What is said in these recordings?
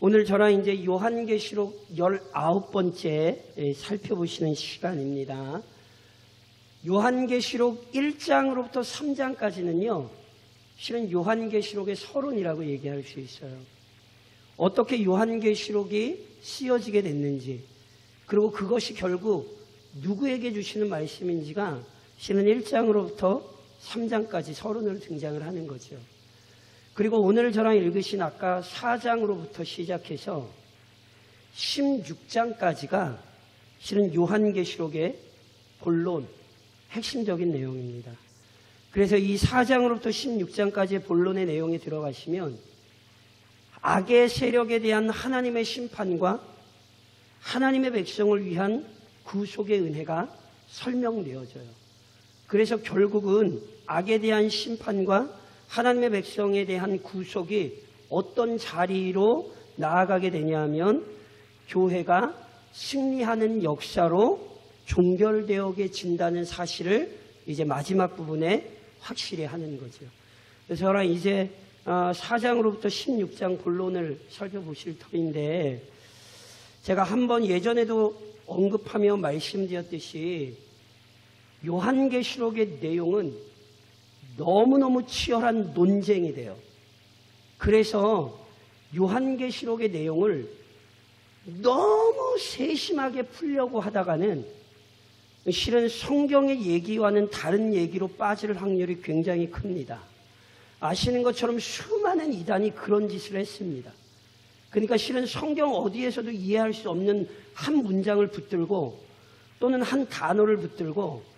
오늘 저랑 이제 요한계시록 19번째 살펴보시는 시간입니다. 요한계시록 1장으로부터 3장까지는요, 실은 요한계시록의 서론이라고 얘기할 수 있어요. 어떻게 요한계시록이 쓰여지게 됐는지, 그리고 그것이 결국 누구에게 주시는 말씀인지가 실은 1장으로부터 3장까지 서론으로 등장을 하는 거죠. 그리고 오늘 저랑 읽으신 아까 4장으로부터 시작해서 16장까지가 실은 요한계시록의 본론, 핵심적인 내용입니다. 그래서 이 4장으로부터 16장까지의 본론의 내용에 들어가시면 악의 세력에 대한 하나님의 심판과 하나님의 백성을 위한 구속의 은혜가 설명되어져요. 그래서 결국은 악에 대한 심판과 하나님의 백성에 대한 구속이 어떤 자리로 나아가게 되냐면 교회가 승리하는 역사로 종결되어진다는 사실을 이제 마지막 부분에 확실히 하는 거죠. 그래서 저랑 이제 4장으로부터 16장 본론을 살펴보실 터인데, 제가 한번 예전에도 언급하며 말씀드렸듯이 요한계시록의 내용은 너무너무 치열한 논쟁이 돼요. 그래서 요한계시록의 내용을 너무 세심하게 풀려고 하다가는 실은 성경의 얘기와는 다른 얘기로 빠질 확률이 굉장히 큽니다. 아시는 것처럼 수많은 이단이 그런 짓을 했습니다. 그러니까 실은 성경 어디에서도 이해할 수 없는 한 문장을 붙들고 또는 한 단어를 붙들고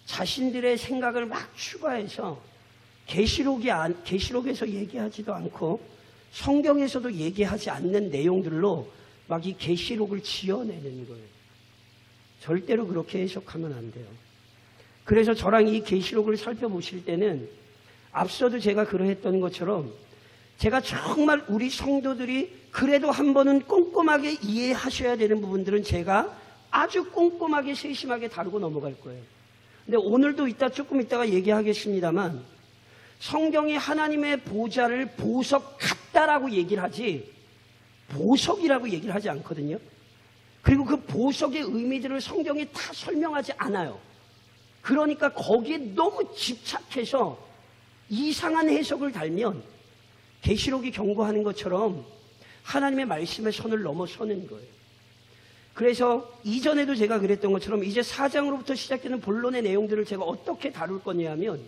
자신들의 생각을 막 추가해서 계시록에서 얘기하지도 않고 성경에서도 얘기하지 않는 내용들로 막 이 계시록을 지어내는 거예요. 절대로 그렇게 해석하면 안 돼요. 그래서 저랑 이 계시록을 살펴보실 때는 앞서도 제가 그러했던 것처럼 제가 정말 우리 성도들이 그래도 한 번은 꼼꼼하게 이해하셔야 되는 부분들은 제가 아주 꼼꼼하게 세심하게 다루고 넘어갈 거예요. 근데 오늘도 조금 이따가 얘기하겠습니다만 성경이 하나님의 보좌를 보석 같다라고 얘기를 하지 보석이라고 얘기를 하지 않거든요. 그리고 그 보석의 의미들을 성경이 다 설명하지 않아요. 그러니까 거기에 너무 집착해서 이상한 해석을 달면 계시록이 경고하는 것처럼 하나님의 말씀의 선을 넘어서는 거예요. 그래서 이전에도 제가 그랬던 것처럼 이제 4장으로부터 시작되는 본론의 내용들을 제가 어떻게 다룰 거냐면,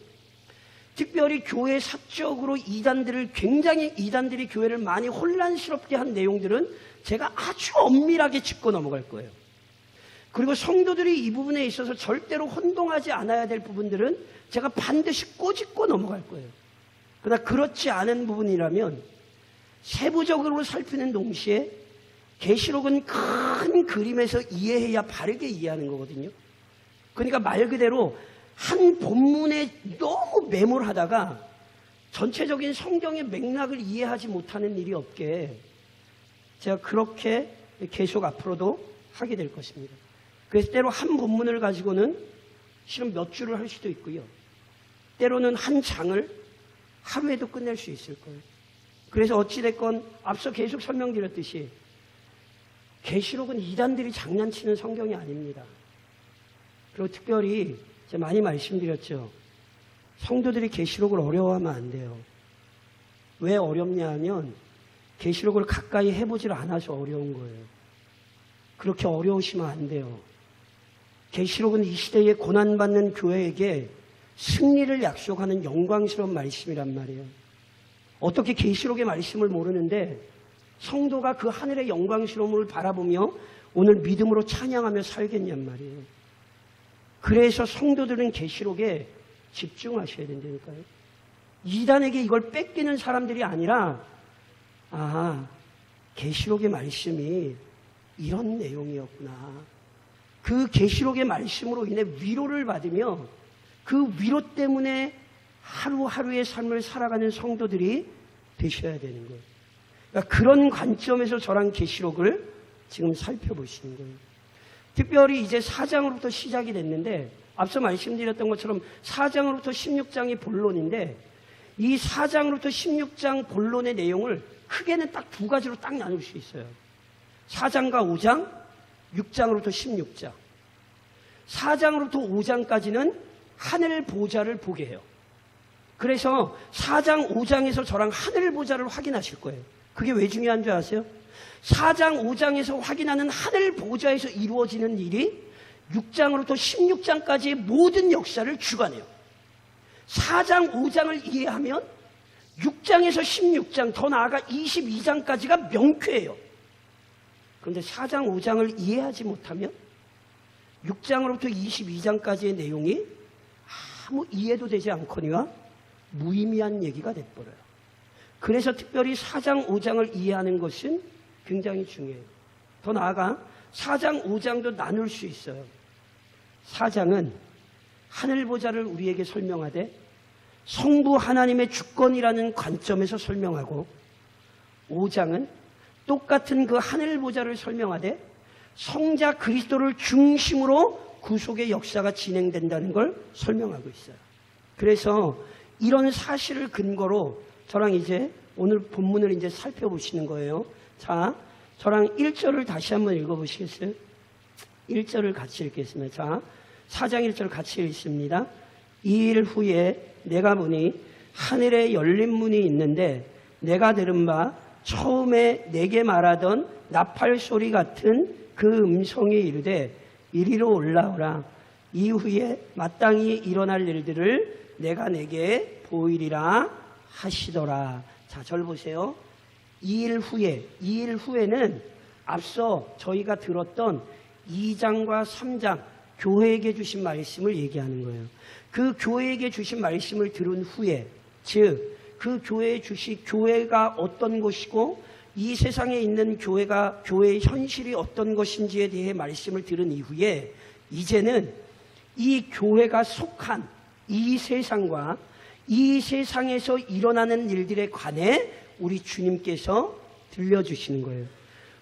특별히 교회 사적으로 이단들이 교회를 많이 혼란스럽게 한 내용들은 제가 아주 엄밀하게 짚고 넘어갈 거예요. 그리고 성도들이 이 부분에 있어서 절대로 혼동하지 않아야 될 부분들은 제가 반드시 꼬집고 넘어갈 거예요. 그러나 그렇지 않은 부분이라면 세부적으로 살피는 동시에 계시록은 큰 그림에서 이해해야 바르게 이해하는 거거든요. 그러니까 말 그대로 한 본문에 너무 매몰하다가 전체적인 성경의 맥락을 이해하지 못하는 일이 없게 제가 그렇게 계속 앞으로도 하게 될 것입니다. 그래서 때로 한 본문을 가지고는 실은 몇 줄을 할 수도 있고요. 때로는 한 장을 하루에도 끝낼 수 있을 거예요. 그래서 어찌됐건 앞서 계속 설명드렸듯이 계시록은 이단들이 장난치는 성경이 아닙니다. 그리고 특별히 제가 많이 말씀드렸죠. 성도들이 계시록을 어려워하면 안 돼요. 왜 어렵냐 하면 계시록을 가까이 해보질 않아서 어려운 거예요. 그렇게 어려우시면 안 돼요. 계시록은 이 시대에 고난받는 교회에게 승리를 약속하는 영광스러운 말씀이란 말이에요. 어떻게 계시록의 말씀을 모르는데 성도가 그 하늘의 영광스러움을 바라보며 오늘 믿음으로 찬양하며 살겠냔 말이에요. 그래서 성도들은 계시록에 집중하셔야 된다니까요. 이단에게 이걸 뺏기는 사람들이 아니라 계시록의 말씀이 이런 내용이었구나. 그 계시록의 말씀으로 인해 위로를 받으며 그 위로 때문에 하루하루의 삶을 살아가는 성도들이 되셔야 되는 거예요. 그러니까 그런 관점에서 저랑 계시록을 지금 살펴보시는 거예요. 특별히 이제 4장으로부터 시작이 됐는데 앞서 말씀드렸던 것처럼 4장으로부터 16장이 본론인데 이 4장으로부터 16장 본론의 내용을 크게는 딱 두 가지로 딱 나눌 수 있어요. 4장과 5장, 6장으로부터 16장. 4장으로부터 5장까지는 하늘 보좌를 보게 해요. 그래서 4장, 5장에서 저랑 하늘 보좌를 확인하실 거예요. 그게 왜 중요한 줄 아세요? 4장, 5장에서 확인하는 하늘 보좌에서 이루어지는 일이 6장으로부터 16장까지의 모든 역사를 주관해요. 4장, 5장을 이해하면 6장에서 16장, 더 나아가 22장까지가 명쾌해요. 그런데 4장, 5장을 이해하지 못하면 6장으로부터 22장까지의 내용이 아무 이해도 되지 않거니와 무의미한 얘기가 돼버려요. 그래서 특별히 4장, 5장을 이해하는 것은 굉장히 중요해요. 더 나아가 4장, 5장도 나눌 수 있어요. 4장은 하늘보좌를 우리에게 설명하되 성부 하나님의 주권이라는 관점에서 설명하고, 5장은 똑같은 그 하늘보좌를 설명하되 성자 그리스도를 중심으로 구속의 역사가 진행된다는 걸 설명하고 있어요. 그래서 이런 사실을 근거로 저랑 이제 오늘 본문을 이제 살펴보시는 거예요. 자, 저랑 1절을 다시 한번 읽어보시겠어요? 1절을 같이 읽겠습니다. 자, 4장 1절 같이 읽습니다. 2일 후에 내가 보니 하늘에 열린 문이 있는데 내가 들은 바 처음에 내게 말하던 나팔 소리 같은 그 음성이 이르되 이리로 올라오라. 이후에 마땅히 일어날 일들을 내가 내게 보이리라 하시더라. 자, 절 보세요. 2일 후에는 앞서 저희가 들었던 2장과 3장 교회에게 주신 말씀을 얘기하는 거예요. 그 교회에게 주신 말씀을 들은 후에, 즉 그 교회에 주신 교회가 어떤 것이고 이 세상에 있는 교회의 현실이 어떤 것인지에 대해 말씀을 들은 이후에 이제는 이 교회가 속한 이 세상과 이 세상에서 일어나는 일들에 관해 우리 주님께서 들려주시는 거예요.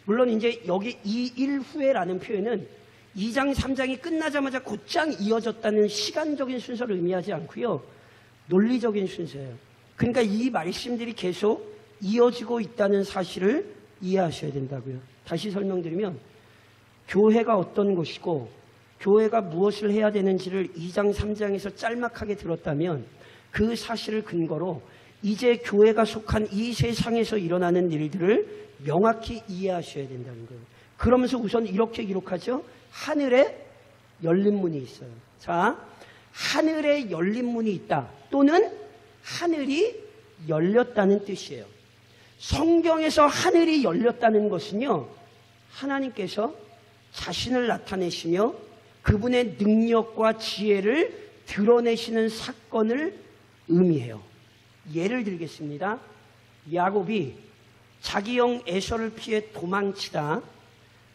물론 이제 여기 이 일 후에라는 표현은 2장, 3장이 끝나자마자 곧장 이어졌다는 시간적인 순서를 의미하지 않고요. 논리적인 순서예요. 그러니까 이 말씀들이 계속 이어지고 있다는 사실을 이해하셔야 된다고요. 다시 설명드리면 교회가 어떤 것이고 교회가 무엇을 해야 되는지를 2장, 3장에서 짤막하게 들었다면 그 사실을 근거로 이제 교회가 속한 이 세상에서 일어나는 일들을 명확히 이해하셔야 된다는 거예요. 그러면서 우선 이렇게 기록하죠. 하늘에 열린 문이 있어요. 자, 하늘에 열린 문이 있다. 또는 하늘이 열렸다는 뜻이에요. 성경에서 하늘이 열렸다는 것은요, 하나님께서 자신을 나타내시며 그분의 능력과 지혜를 드러내시는 사건을 의미해요. 예를 들겠습니다. 야곱이 자기 형 에서를 피해 도망치다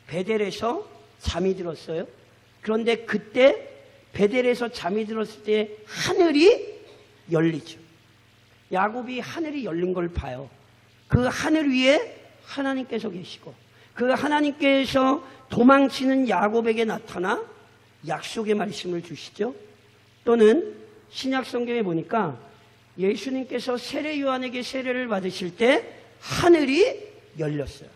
베델에서 잠이 들었어요. 그런데 그때 베델에서 잠이 들었을 때 하늘이 열리죠. 야곱이 하늘이 열린 걸 봐요. 그 하늘 위에 하나님께서 계시고 그 하나님께서 도망치는 야곱에게 나타나 약속의 말씀을 주시죠. 또는 신약 성경에 보니까 예수님께서 세례 요한에게 세례를 받으실 때 하늘이 열렸어요.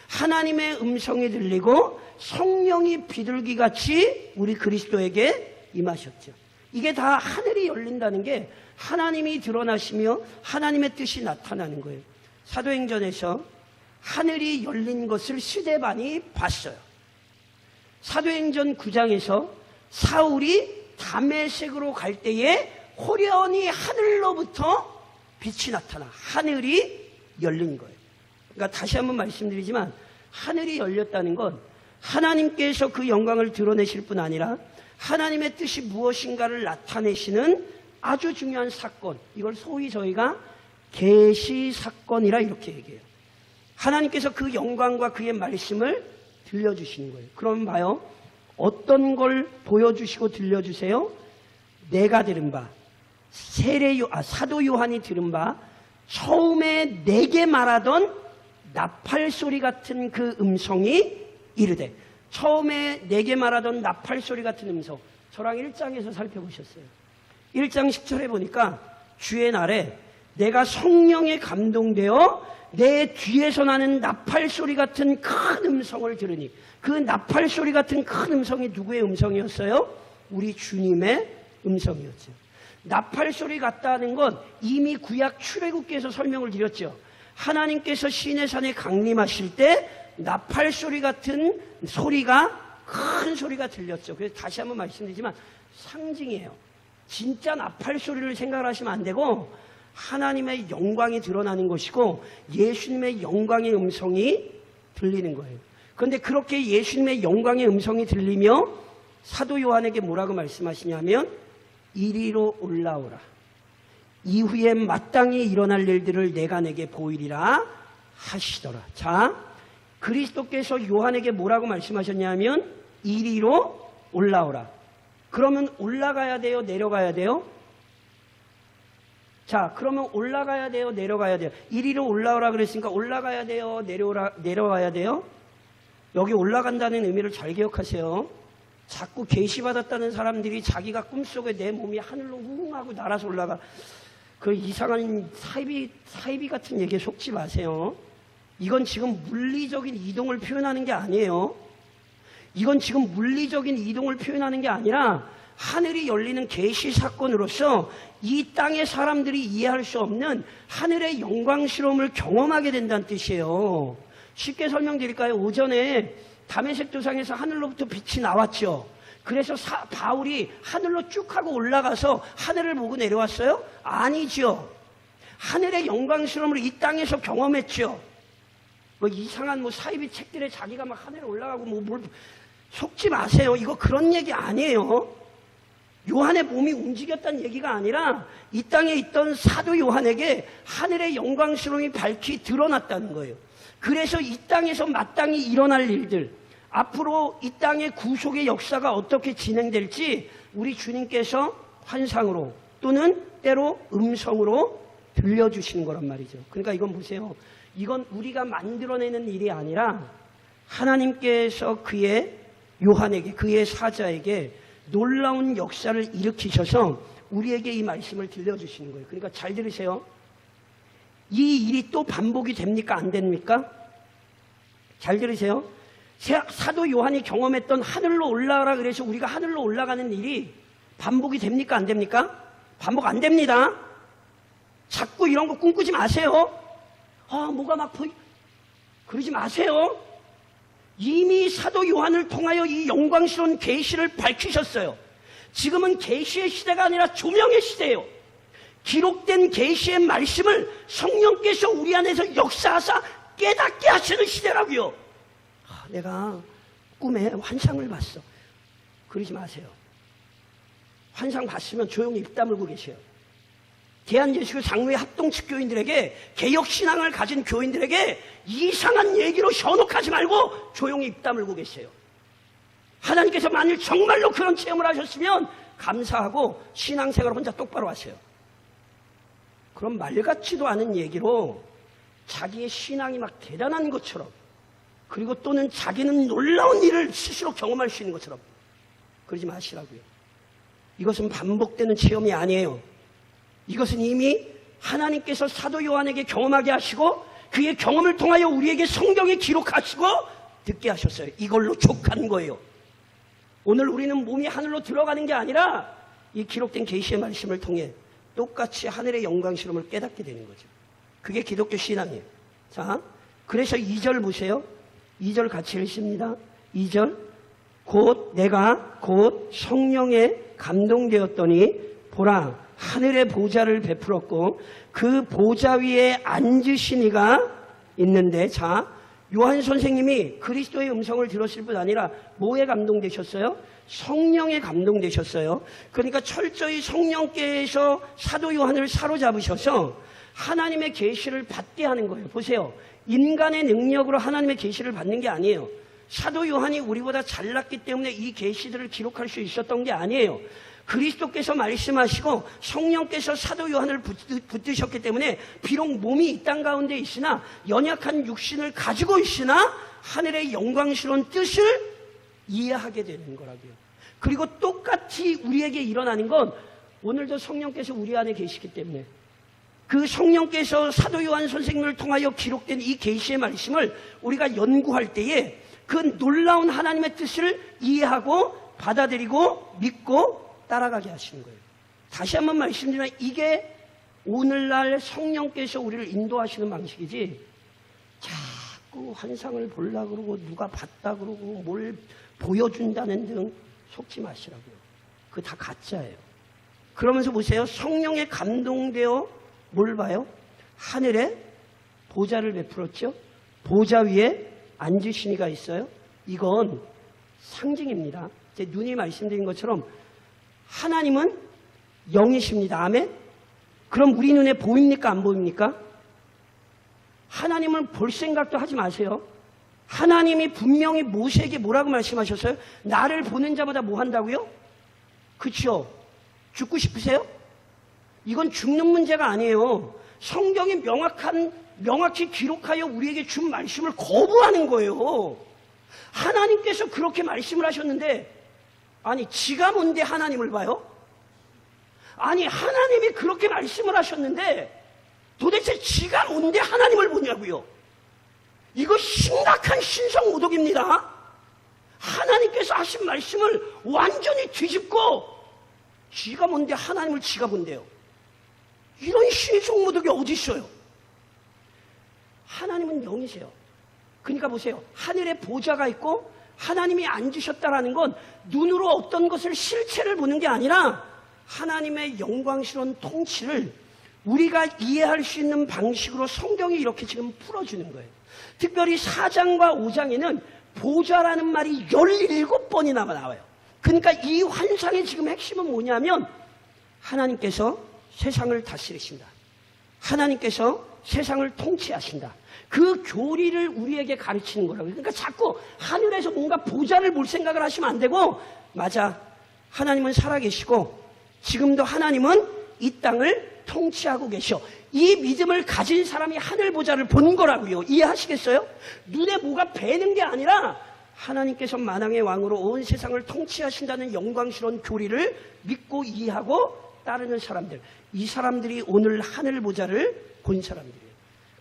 하나님의 음성이 들리고 성령이 비둘기같이 우리 그리스도에게 임하셨죠. 이게 다 하늘이 열린다는 게 하나님이 드러나시며 하나님의 뜻이 나타나는 거예요. 사도행전에서 하늘이 열린 것을 스데반이 봤어요. 사도행전 9장에서 사울이 다메섹으로 갈 때에 호련히 하늘로부터 빛이 나타나 하늘이 열린 거예요. 그러니까 다시 한번 말씀드리지만 하늘이 열렸다는 건 하나님께서 그 영광을 드러내실 뿐 아니라 하나님의 뜻이 무엇인가를 나타내시는 아주 중요한 사건, 이걸 소위 저희가 계시 사건이라 이렇게 얘기해요. 하나님께서 그 영광과 그의 말씀을 들려주시는 거예요. 그럼 봐요. 어떤 걸 보여주시고 들려주세요? 내가 들은 바, 사도 요한이 들은 바, 처음에 내게 말하던 나팔 소리 같은 그 음성이 이르되, 처음에 내게 말하던 나팔 소리 같은 음성, 저랑 1장에서 살펴보셨어요. 1장 10절에 보니까 주의 날에 내가 성령에 감동되어 내 뒤에서 나는 나팔 소리 같은 큰 음성을 들으니, 그 나팔 소리 같은 큰 음성이 누구의 음성이었어요? 우리 주님의 음성이었죠. 나팔 소리 같다는 건 이미 구약 출애굽기에서 설명을 드렸죠. 하나님께서 시내산에 강림하실 때 나팔 소리 같은 소리가, 큰 소리가 들렸죠. 그래서 다시 한번 말씀드리지만 상징이에요. 진짜 나팔 소리를 생각하시면 안 되고 하나님의 영광이 드러나는 것이고 예수님의 영광의 음성이 들리는 거예요. 그런데 그렇게 예수님의 영광의 음성이 들리며 사도 요한에게 뭐라고 말씀하시냐면 이리로 올라오라. 이후에 마땅히 일어날 일들을 내가 내게 보이리라 하시더라. 자, 그리스도께서 요한에게 뭐라고 말씀하셨냐면 이리로 올라오라. 그러면 올라가야 돼요? 내려가야 돼요? 자, 그러면 올라가야 돼요? 내려가야 돼요? 이리로 올라오라 그랬으니까 올라가야 돼요? 내려가야 돼요? 여기 올라간다는 의미를 잘 기억하세요. 자꾸 계시받았다는 사람들이 자기가 꿈속에 내 몸이 하늘로 웅 하고 날아서 올라가. 그 이상한 사이비 같은 얘기에 속지 마세요. 이건 지금 물리적인 이동을 표현하는 게 아니에요. 이건 지금 물리적인 이동을 표현하는 게 아니라 하늘이 열리는 계시 사건으로서 이 땅의 사람들이 이해할 수 없는 하늘의 영광스러움을 경험하게 된다는 뜻이에요. 쉽게 설명드릴까요? 오전에 다메섹 도상에서 하늘로부터 빛이 나왔죠. 그래서 바울이 하늘로 쭉 하고 올라가서 하늘을 보고 내려왔어요? 아니죠. 하늘의 영광스러움을 이 땅에서 경험했죠. 뭐 이상한 사이비 책들에 자기가 막 하늘에 올라가고 뭘 속지 마세요. 이거 그런 얘기 아니에요. 요한의 몸이 움직였다는 얘기가 아니라 이 땅에 있던 사도 요한에게 하늘의 영광스러움이 밝히 드러났다는 거예요. 그래서 이 땅에서 마땅히 일어날 일들, 앞으로 이 땅의 구속의 역사가 어떻게 진행될지 우리 주님께서 환상으로 또는 때로 음성으로 들려주시는 거란 말이죠. 그러니까 이건 보세요. 이건 우리가 만들어내는 일이 아니라 하나님께서 그의 요한에게, 그의 사자에게 놀라운 역사를 일으키셔서 우리에게 이 말씀을 들려주시는 거예요. 그러니까 잘 들으세요. 이 일이 또 반복이 됩니까? 안 됩니까? 잘 들으세요. 사도 요한이 경험했던 하늘로 올라가라 그래서 우리가 하늘로 올라가는 일이 반복이 됩니까? 안 됩니까? 반복 안 됩니다. 자꾸 이런 거 꿈꾸지 마세요. 뭐가 막 그러지 마세요. 이미 사도 요한을 통하여 이 영광스러운 계시를 밝히셨어요. 지금은 계시의 시대가 아니라 조명의 시대예요. 기록된 계시의 말씀을 성령께서 우리 안에서 역사하사 깨닫게 하시는 시대라고요. 내가 꿈에 환상을 봤어. 그러지 마세요. 환상 봤으면 조용히 입 다물고 계세요. 대한예수교 장로회 합동측 교인들에게, 개혁신앙을 가진 교인들에게 이상한 얘기로 현혹하지 말고 조용히 입 다물고 계세요. 하나님께서 만일 정말로 그런 체험을 하셨으면 감사하고 신앙생활 혼자 똑바로 하세요. 그럼 말 같지도 않은 얘기로 자기의 신앙이 막 대단한 것처럼, 그리고 또는 자기는 놀라운 일을 스스로 경험할 수 있는 것처럼 그러지 마시라고요. 이것은 반복되는 체험이 아니에요. 이것은 이미 하나님께서 사도 요한에게 경험하게 하시고 그의 경험을 통하여 우리에게 성경에 기록하시고 듣게 하셨어요. 이걸로 족한 거예요. 오늘 우리는 몸이 하늘로 들어가는 게 아니라 이 기록된 계시의 말씀을 통해 똑같이 하늘의 영광스러움을 깨닫게 되는 거죠. 그게 기독교 신앙이에요. 자, 그래서 2절 보세요. 2절 같이 읽습니다. 2절. 내가 곧 성령에 감동되었더니 보라, 하늘의 보좌를 베풀었고 그 보좌 위에 앉으신 이가 있는데, 자, 요한 선생님이 그리스도의 음성을 들었을 뿐 아니라 뭐에 감동되셨어요? 성령에 감동되셨어요. 그러니까 철저히 성령께서 사도 요한을 사로잡으셔서 하나님의 계시를 받게 하는 거예요. 보세요. 인간의 능력으로 하나님의 계시를 받는 게 아니에요. 사도 요한이 우리보다 잘났기 때문에 이 계시들을 기록할 수 있었던 게 아니에요. 그리스도께서 말씀하시고 성령께서 사도 요한을 붙드셨기 때문에 비록 몸이 이 땅 가운데 있으나, 연약한 육신을 가지고 있으나 하늘의 영광스러운 뜻을 이해하게 되는 거라고요. 그리고 똑같이 우리에게 일어나는 건 오늘도 성령께서 우리 안에 계시기 때문에 그 성령께서 사도 요한 선생님을 통하여 기록된 이 계시의 말씀을 우리가 연구할 때에 그 놀라운 하나님의 뜻을 이해하고 받아들이고 믿고 따라가게 하시는 거예요. 다시 한번 말씀드리면 이게 오늘날 성령께서 우리를 인도하시는 방식이지, 자꾸 환상을 보려고 그러고 누가 봤다 그러고 뭘 보여준다는 등 속지 마시라고요. 그거 다 가짜예요. 그러면서 보세요. 성령에 감동되어 뭘 봐요? 하늘에 보좌를 베풀었죠. 보좌 위에 앉으신 이가 있어요. 이건 상징입니다. 제 눈이 말씀드린 것처럼 하나님은 영이십니다. 아멘? 그럼 우리 눈에 보입니까? 안 보입니까? 하나님을 볼 생각도 하지 마세요. 하나님이 분명히 모세에게 뭐라고 말씀하셨어요? 나를 보는 자마다 뭐 한다고요? 그렇죠? 죽고 싶으세요? 이건 죽는 문제가 아니에요. 성경이 명확히 기록하여 우리에게 준 말씀을 거부하는 거예요. 하나님께서 그렇게 말씀을 하셨는데, 아니 지가 뭔데 하나님을 봐요? 아니 하나님이 그렇게 말씀을 하셨는데 도대체 지가 뭔데 하나님을 보냐고요. 이거 심각한 신성모독입니다. 하나님께서 하신 말씀을 완전히 뒤집고 지가 뭔데 하나님을 지가 본대요. 이런 신성모독이 어디 있어요? 하나님은 영이세요. 그러니까 보세요. 하늘에 보좌가 있고 하나님이 앉으셨다라는 건 눈으로 어떤 것을 실체를 보는 게 아니라 하나님의 영광스러운 통치를 우리가 이해할 수 있는 방식으로 성경이 이렇게 지금 풀어주는 거예요. 특별히 4장과 5장에는 보좌라는 말이 17번이나 나와요. 그러니까 이 환상의 지금 핵심은 뭐냐면 하나님께서 세상을 다스리신다. 하나님께서 세상을 통치하신다. 그 교리를 우리에게 가르치는 거라고요. 그러니까 자꾸 하늘에서 뭔가 보좌를 볼 생각을 하시면 안 되고, 맞아, 하나님은 살아계시고 지금도 하나님은 이 땅을 통치하고 계셔. 이 믿음을 가진 사람이 하늘 보좌를 본 거라고요. 이해하시겠어요? 눈에 뭐가 배는 게 아니라 하나님께서 만왕의 왕으로 온 세상을 통치하신다는 영광스러운 교리를 믿고 이해하고 따르는 사람들, 이 사람들이 오늘 하늘 보좌를 본 사람들이에요.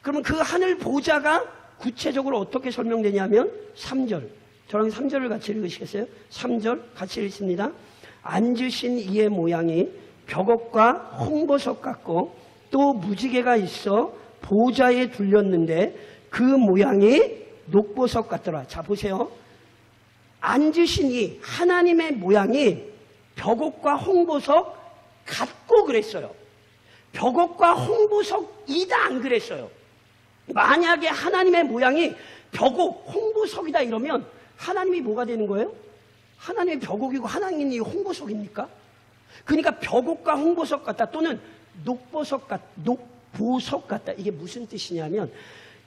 그러면 그 하늘 보좌가 구체적으로 어떻게 설명되냐면 3절, 저랑 3절을 같이 읽으시겠어요? 3절 같이 읽습니다. 앉으신 이의 모양이 벽옥과 홍보석 같고 또 무지개가 있어 보좌에 둘렸는데 그 모양이 녹보석 같더라. 자 보세요. 앉으신 이 하나님의 모양이 벽옥과 홍보석 같고 그랬어요. 벽옥과 홍보석이다 안 그랬어요. 만약에 하나님의 모양이 벽옥, 홍보석이다 이러면 하나님이 뭐가 되는 거예요? 하나님의 벽옥이고 하나님이 홍보석입니까? 그러니까 벽옥과 홍보석 같다 또는 녹보석 같다. 이게 무슨 뜻이냐면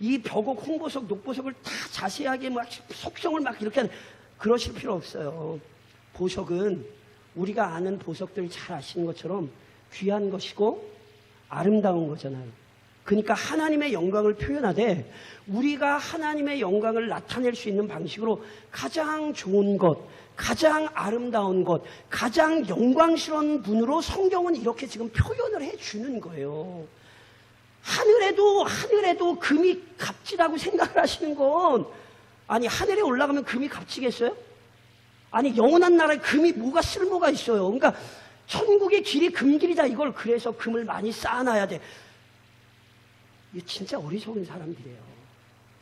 이 벽옥, 홍보석, 녹보석을 다 자세하게 막 속성을 막 이렇게 하는, 그러실 필요 없어요. 보석은 우리가 아는 보석들 잘 아시는 것처럼 귀한 것이고 아름다운 거잖아요. 그러니까 하나님의 영광을 표현하되 우리가 하나님의 영광을 나타낼 수 있는 방식으로 가장 좋은 것, 가장 아름다운 것, 가장 영광스러운 분으로 성경은 이렇게 지금 표현을 해주는 거예요. 하늘에도 금이 값지다고 생각을 하시는 건, 아니 하늘에 올라가면 금이 값지겠어요? 아니 영원한 나라에 금이 뭐가 쓸모가 있어요. 그러니까 천국의 길이 금길이다 이걸 그래서 금을 많이 쌓아놔야 돼. 이거 진짜 어리석은 사람들이에요.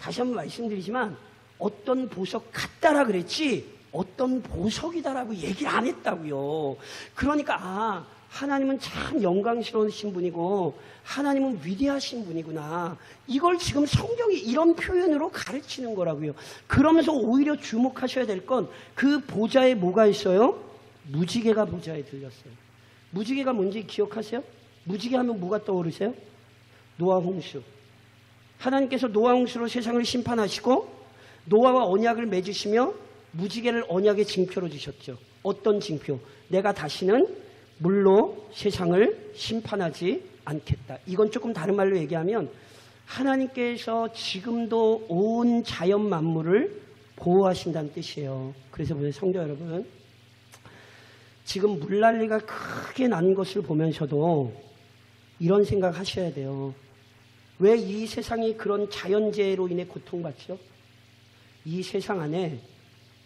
다시 한번 말씀드리지만 어떤 보석 같다라 그랬지 어떤 보석이다라고 얘기를 안 했다고요. 그러니까 하나님은 참 영광스러우신 분이고 하나님은 위대하신 분이구나. 이걸 지금 성경이 이런 표현으로 가르치는 거라고요. 그러면서 오히려 주목하셔야 될 건 그 보좌에 뭐가 있어요? 무지개가 보좌에 들렸어요. 무지개가 뭔지 기억하세요? 무지개 하면 뭐가 떠오르세요? 노아 홍수. 하나님께서 노아 홍수로 세상을 심판하시고 노아와 언약을 맺으시며 무지개를 언약의 징표로 주셨죠. 어떤 징표? 내가 다시는 물로 세상을 심판하지 않겠다. 이건 조금 다른 말로 얘기하면 하나님께서 지금도 온 자연 만물을 보호하신다는 뜻이에요. 그래서 보세요, 성도 여러분. 지금 물난리가 크게 난 것을 보면서도 이런 생각 하셔야 돼요. 왜 이 세상이 그런 자연재해로 인해 고통받죠? 이 세상 안에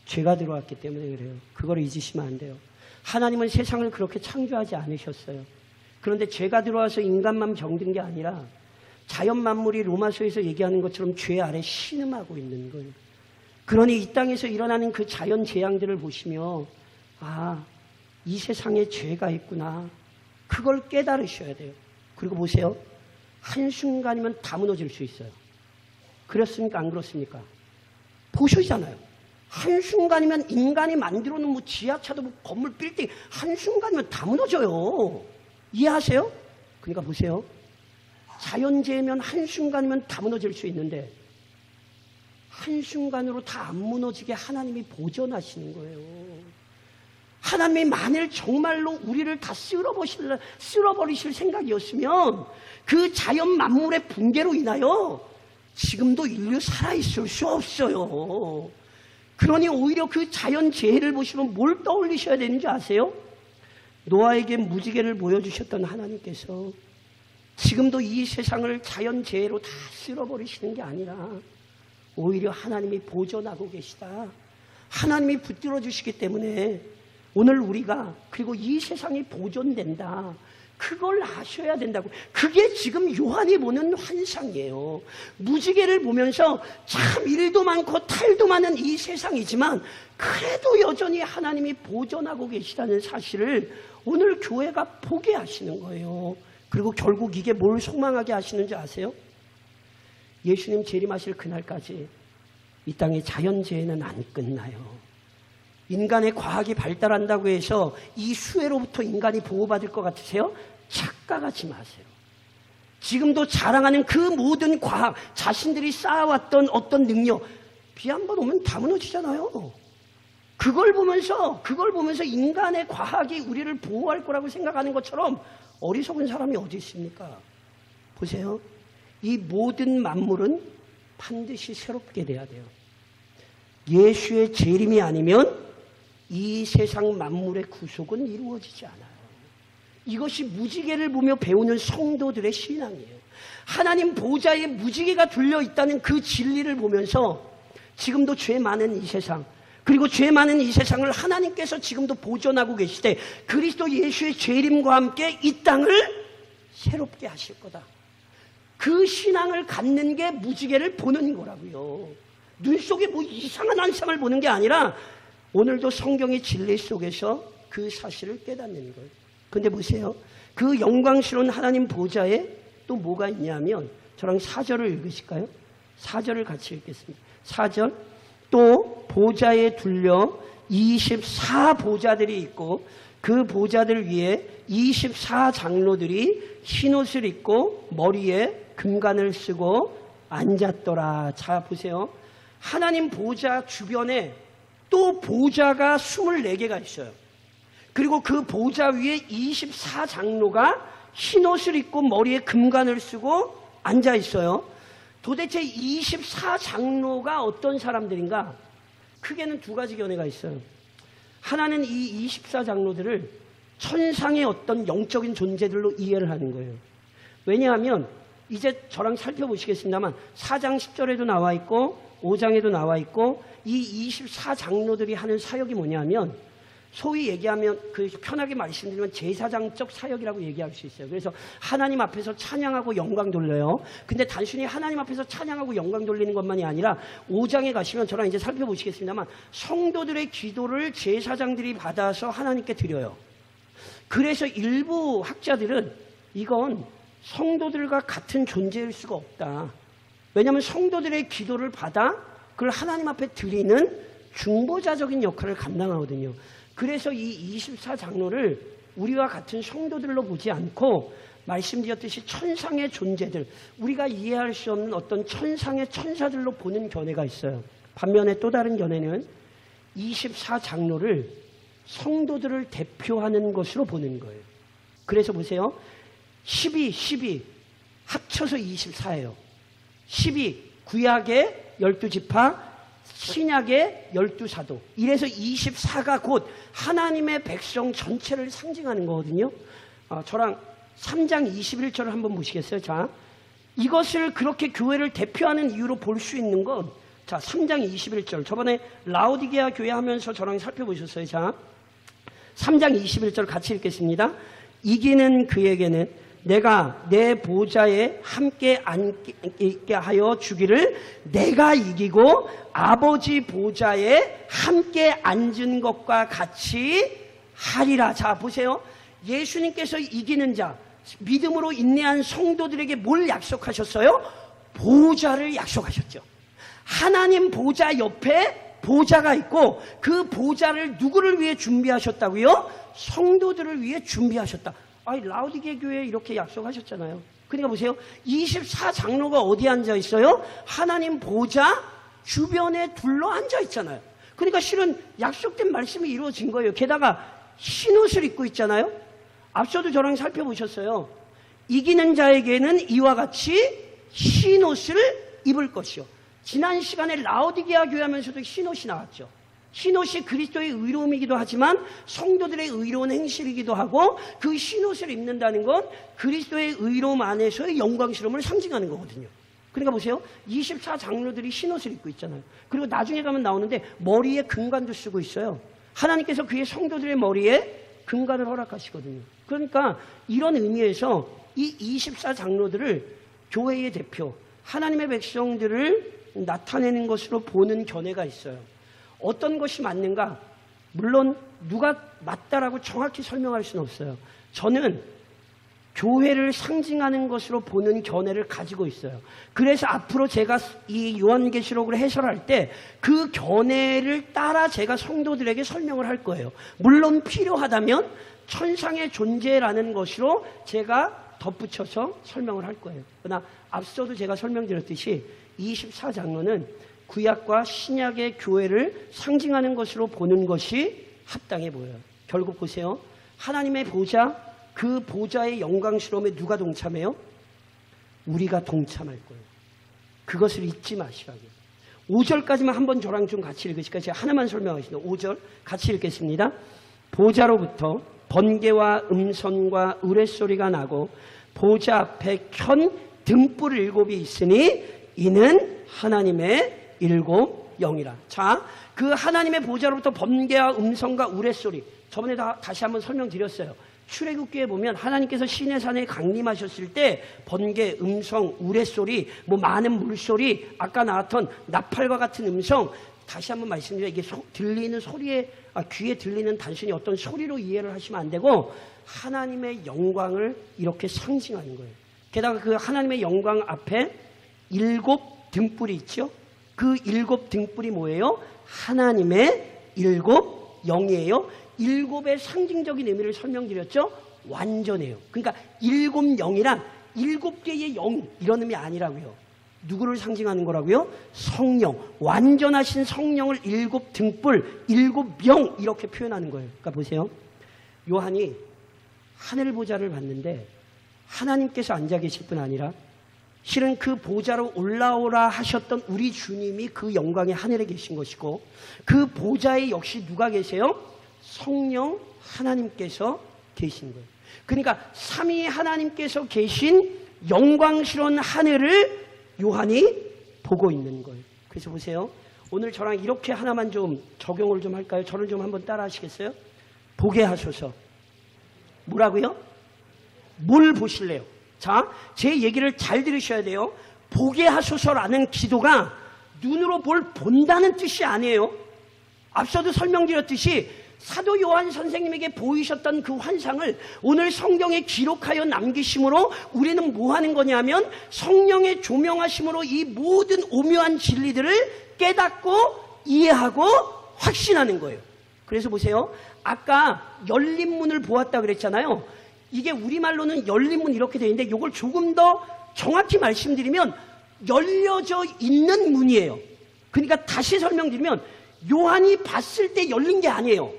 죄가 들어왔기 때문에 그래요. 그걸 잊으시면 안 돼요. 하나님은 세상을 그렇게 창조하지 않으셨어요. 그런데 죄가 들어와서 인간만 병든 게 아니라 자연 만물이 로마서에서 얘기하는 것처럼 죄 아래 신음하고 있는 거예요. 그러니 이 땅에서 일어나는 그 자연 재앙들을 보시며 아, 이 세상에 죄가 있구나. 그걸 깨달으셔야 돼요. 그리고 보세요. 한순간이면 다 무너질 수 있어요. 그렇습니까? 안 그렇습니까? 보시잖아요. 한순간이면 인간이 만들어 놓은 뭐 지하차도 뭐 건물 빌딩 한순간이면 다 무너져요. 이해하세요? 그러니까 보세요. 자연재해면 한순간이면 다 무너질 수 있는데 한순간으로 다 안 무너지게 하나님이 보존하시는 거예요. 하나님이 만일 정말로 우리를 다 쓸어버리실 생각이었으면 그 자연 만물의 붕괴로 인하여 지금도 인류 살아있을 수 없어요. 그러니 오히려 그 자연재해를 보시면 뭘 떠올리셔야 되는지 아세요? 노아에게 무지개를 보여주셨던 하나님께서 지금도 이 세상을 자연재해로 다 쓸어버리시는 게 아니라 오히려 하나님이 보존하고 계시다. 하나님이 붙들어 주시기 때문에 오늘 우리가 그리고 이 세상이 보존된다. 그걸 아셔야 된다고. 그게 지금 요한이 보는 환상이에요. 무지개를 보면서 참 일도 많고 탈도 많은 이 세상이지만 그래도 여전히 하나님이 보존하고 계시다는 사실을 오늘 교회가 보게 하시는 거예요. 그리고 결국 이게 뭘 소망하게 하시는지 아세요? 예수님 재림하실 그날까지 이 땅의 자연재해는 안 끝나요. 인간의 과학이 발달한다고 해서 이 수해로부터 인간이 보호받을 것 같으세요? 착각하지 마세요. 지금도 자랑하는 그 모든 과학, 자신들이 쌓아왔던 어떤 능력, 비 한 번 오면 다 무너지잖아요. 그걸 보면서 인간의 과학이 우리를 보호할 거라고 생각하는 것처럼 어리석은 사람이 어디 있습니까? 보세요. 이 모든 만물은 반드시 새롭게 돼야 돼요. 예수의 재림이 아니면 이 세상 만물의 구속은 이루어지지 않아요. 이것이 무지개를 보며 배우는 성도들의 신앙이에요. 하나님 보좌에 무지개가 둘려있다는 그 진리를 보면서 지금도 죄 많은 이 세상, 그리고 죄 많은 이 세상을 하나님께서 지금도 보존하고 계시되 그리스도 예수의 재림과 함께 이 땅을 새롭게 하실 거다. 그 신앙을 갖는 게 무지개를 보는 거라고요. 눈 속에 뭐 이상한 환상을 보는 게 아니라 오늘도 성경의 진리 속에서 그 사실을 깨닫는 거예요. 근데 보세요. 그 영광스러운 하나님 보좌에 또 뭐가 있냐면 저랑 4절을 읽으실까요? 4절을 같이 읽겠습니다. 4절. 또 보좌에 둘려 24보좌들이 있고 그 보좌들 위에 24장로들이 흰옷을 입고 머리에 금관을 쓰고 앉았더라. 자 보세요. 하나님 보좌 주변에 또 보좌가 24개가 있어요. 그리고 그 보좌 위에 24장로가 흰옷을 입고 머리에 금관을 쓰고 앉아 있어요. 도대체 24장로가 어떤 사람들인가? 크게는 두 가지 견해가 있어요. 하나는 이 24장로들을 천상의 어떤 영적인 존재들로 이해를 하는 거예요. 왜냐하면 이제 저랑 살펴보시겠습니다만 4장 10절에도 나와 있고 5장에도 나와 있고 이 24장로들이 하는 사역이 뭐냐면 소위 얘기하면 그 편하게 말씀드리면 제사장적 사역이라고 얘기할 수 있어요. 그래서 하나님 앞에서 찬양하고 영광 돌려요. 근데 단순히 하나님 앞에서 찬양하고 영광 돌리는 것만이 아니라 5장에 가시면 저랑 이제 살펴보시겠습니다만 성도들의 기도를 제사장들이 받아서 하나님께 드려요. 그래서 일부 학자들은 이건 성도들과 같은 존재일 수가 없다. 왜냐하면 성도들의 기도를 받아 그걸 하나님 앞에 드리는 중보자적인 역할을 감당하거든요. 그래서 이 24장로를 우리와 같은 성도들로 보지 않고 말씀드렸듯이 천상의 존재들, 우리가 이해할 수 없는 어떤 천상의 천사들로 보는 견해가 있어요. 반면에 또 다른 견해는 24장로를 성도들을 대표하는 것으로 보는 거예요. 그래서 보세요. 12 합쳐서 24예요. 12 구약의 12지파, 신약의 12사도. 이래서 24가 곧 하나님의 백성 전체를 상징하는 거거든요. 저랑 3장 21절을 한번 보시겠어요? 자, 이것을 그렇게 교회를 대표하는 이유로 볼 수 있는 건, 자, 3장 21절. 저번에 라오디게아 교회 하면서 저랑 살펴보셨어요. 자, 3장 21절 같이 읽겠습니다. 이기는 그에게는 내가 내 보좌에 함께 앉게 하여 주기를, 내가 이기고 아버지 보좌에 함께 앉은 것과 같이 하리라. 자, 보세요. 예수님께서 이기는 자, 믿음으로 인내한 성도들에게 뭘 약속하셨어요? 보좌를 약속하셨죠. 하나님 보좌 옆에 보좌가 있고, 그 보좌를 누구를 위해 준비하셨다고요? 성도들을 위해 준비하셨다. 아니, 라오디게 교회에 이렇게 약속하셨잖아요. 그러니까 보세요. 24장로가 어디 앉아 있어요? 하나님 보좌 주변에 둘러 앉아 있잖아요. 그러니까 실은 약속된 말씀이 이루어진 거예요. 게다가 흰옷을 입고 있잖아요. 앞서도 저랑 살펴보셨어요. 이기는 자에게는 이와 같이 흰옷을 입을 것이요. 지난 시간에 라오디게아 교회 하면서도 흰옷이 나왔죠. 흰옷이 그리스도의 의로움이기도 하지만 성도들의 의로운 행실이기도 하고, 그 흰옷을 입는다는 건 그리스도의 의로움 안에서의 영광스러움을 상징하는 거거든요. 그러니까 보세요. 24장로들이 흰옷을 입고 있잖아요. 그리고 나중에 가면 나오는데 머리에 금관도 쓰고 있어요. 하나님께서 그의 성도들의 머리에 금관을 허락하시거든요. 그러니까 이런 의미에서 이 24장로들을 교회의 대표, 하나님의 백성들을 나타내는 것으로 보는 견해가 있어요. 어떤 것이 맞는가? 물론 누가 맞다라고 정확히 설명할 수는 없어요. 저는 교회를 상징하는 것으로 보는 견해를 가지고 있어요. 그래서 앞으로 제가 이 요한계시록을 해설할 때 그 견해를 따라 제가 성도들에게 설명을 할 거예요. 물론 필요하다면 천상의 존재라는 것으로 제가 덧붙여서 설명을 할 거예요. 그러나 앞서도 제가 설명드렸듯이 24장로는 구약과 신약의 교회를 상징하는 것으로 보는 것이 합당해 보여요. 결국 보세요. 하나님의 보좌, 그 보좌의 영광스러움에 누가 동참해요? 우리가 동참할 거예요. 그것을 잊지 마시라고요. 5절까지만 한번 저랑 좀 같이 읽으실까요? 제가 하나만 설명하겠습니다. 5절 같이 읽겠습니다. 보좌로부터 번개와 음성과 우레소리가 나고 보좌 앞에 켠 등불 7이 있으니 이는 하나님의 7 영이라. 자, 그 하나님의 보좌로부터 번개와 음성과 우레소리, 저번에 다시 한번 설명드렸어요. 출애굽기에 보면 하나님께서 시내산에 강림하셨을 때 번개, 음성, 우레소리, 많은 물소리, 아까 나왔던 나팔과 같은 음성, 다시 한번 말씀드려요. 이게 들리는 소리에, 귀에 들리는 단순히 어떤 소리로 이해를 하시면 안 되고 하나님의 영광을 이렇게 상징하는 거예요. 게다가 그 하나님의 영광 앞에 7 등불이 있죠. 그 7 등불이 뭐예요? 하나님의 7 영이에요. 7의 상징적인 의미를 설명드렸죠. 완전해요. 그러니까 7 영이란 7개의 영, 이런 의미 아니라고요. 누구를 상징하는 거라고요? 성령, 완전하신 성령을 7 등불, 7 영, 이렇게 표현하는 거예요. 그러니까 보세요. 요한이 하늘 보좌를 봤는데 하나님께서 앉아 계실 뿐 아니라 실은 그 보좌로 올라오라 하셨던 우리 주님이 그 영광의 하늘에 계신 것이고, 그 보좌에 역시 누가 계세요? 성령 하나님께서 계신 거예요. 그러니까 삼위 하나님께서 계신 영광스러운 하늘을 요한이 보고 있는 거예요. 그래서 보세요. 오늘 저랑 이렇게 하나만 좀 적용을 좀 할까요? 저를 좀 한번 따라 하시겠어요? 보게 하소서. 뭐라고요? 뭘 보실래요? 자, 제 얘기를 잘 들으셔야 돼요. 보게 하소서라는 기도가 눈으로 뭘 본다는 뜻이 아니에요. 앞서도 설명드렸듯이 사도 요한 선생님에게 보이셨던 그 환상을 오늘 성경에 기록하여 남기심으로 우리는 뭐 하는 거냐면 성령의 조명하심으로 이 모든 오묘한 진리들을 깨닫고 이해하고 확신하는 거예요. 그래서 보세요. 아까 열린 문을 보았다 그랬잖아요. 이게 우리말로는 열린 문 이렇게 되어 있는데 이걸 조금 더 정확히 말씀드리면 열려져 있는 문이에요. 그러니까 다시 설명드리면 요한이 봤을 때 열린 게 아니에요.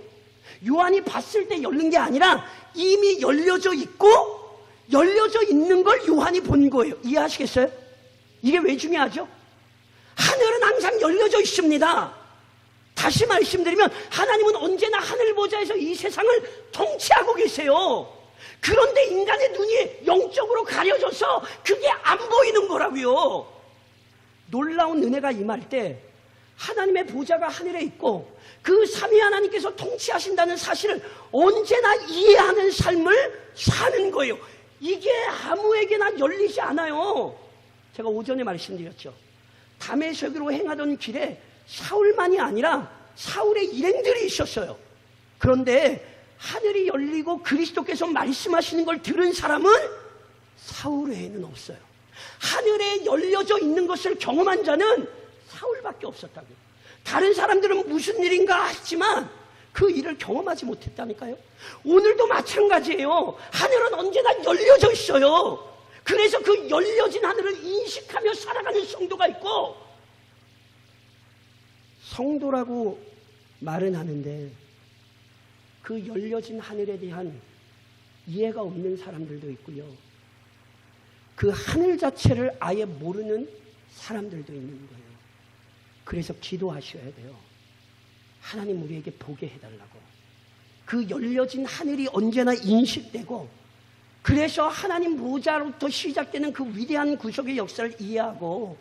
요한이 봤을 때 열린 게 아니라 이미 열려져 있고 열려져 있는 걸 요한이 본 거예요. 이해하시겠어요? 이게 왜 중요하죠? 하늘은 항상 열려져 있습니다. 다시 말씀드리면 하나님은 언제나 하늘 보좌에서 이 세상을 통치하고 계세요. 그런데 인간의 눈이 영적으로 가려져서 그게 안 보이는 거라고요. 놀라운 은혜가 임할 때 하나님의 보좌가 하늘에 있고 그 삼위 하나님께서 통치하신다는 사실을 언제나 이해하는 삶을 사는 거예요. 이게 아무에게나 열리지 않아요. 제가 오전에 말씀드렸죠. 다메섹으로 행하던 길에 사울만이 아니라 사울의 일행들이 있었어요. 그런데 하늘이 열리고 그리스도께서 말씀하시는 걸 들은 사람은 사울 외에는 없어요. 하늘에 열려져 있는 것을 경험한 자는 사울밖에 없었다고요. 다른 사람들은 무슨 일인가 했지만 그 일을 경험하지 못했다니까요. 오늘도 마찬가지예요. 하늘은 언제나 열려져 있어요. 그래서 그 열려진 하늘을 인식하며 살아가는 성도가 있고, 성도라고 말은 하는데 그 열려진 하늘에 대한 이해가 없는 사람들도 있고요. 그 하늘 자체를 아예 모르는 사람들도 있는 거예요. 그래서 기도하셔야 돼요. 하나님 우리에게 보게 해달라고. 그 열려진 하늘이 언제나 인식되고, 그래서 하나님 보좌로부터 시작되는 그 위대한 구속의 역사를 이해하고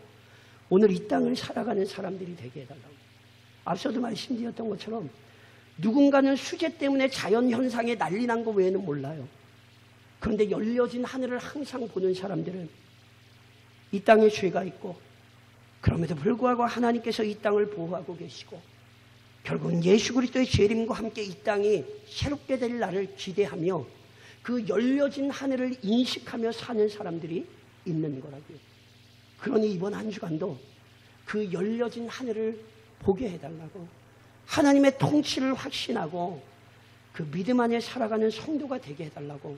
오늘 이 땅을 살아가는 사람들이 되게 해달라고. 앞서도 말씀드렸던 것처럼 누군가는 수재 때문에 자연현상에 난리 난 거 외에는 몰라요. 그런데 열려진 하늘을 항상 보는 사람들은 이 땅에 죄가 있고, 그럼에도 불구하고 하나님께서 이 땅을 보호하고 계시고, 결국은 예수 그리스도의 재림과 함께 이 땅이 새롭게 될 날을 기대하며 그 열려진 하늘을 인식하며 사는 사람들이 있는 거라고요. 그러니 이번 한 주간도 그 열려진 하늘을 보게 해달라고, 하나님의 통치를 확신하고 그 믿음 안에 살아가는 성도가 되게 해달라고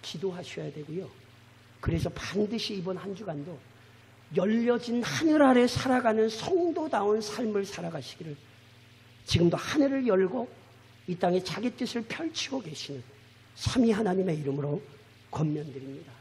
기도하셔야 되고요. 그래서 반드시 이번 한 주간도 열려진 하늘 아래 살아가는 성도다운 삶을 살아가시기를 지금도 하늘을 열고 이 땅에 자기 뜻을 펼치고 계시는 삼위 하나님의 이름으로 권면드립니다.